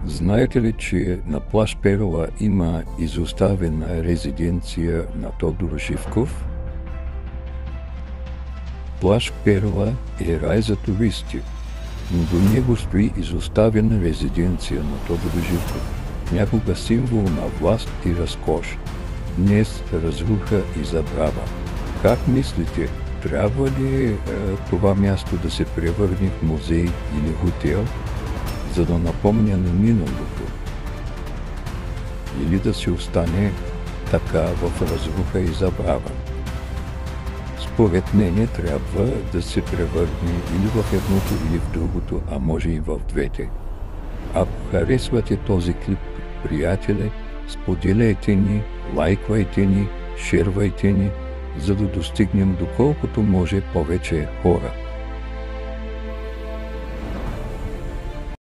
Знаете ли, че на плаж Перова има изоставена резиденция на Тодор Живков? Плаж Перова е рай за туристи, но до него стои изоставена резиденция на Тодор Живков, някога символ на власт и разкош, днес разруха и забрава. Как мислите, трябва ли това място да се превърне в музей или хотел, за да напомня на миналото? Или да се остане така в разруха и забрава? Според мене трябва да се превърне или в едното, или в другото, а може и в двете. Ако харесвате този клип, приятели, споделяйте ни, лайквайте ни, шервайте ни, за да достигнем доколкото може повече хора.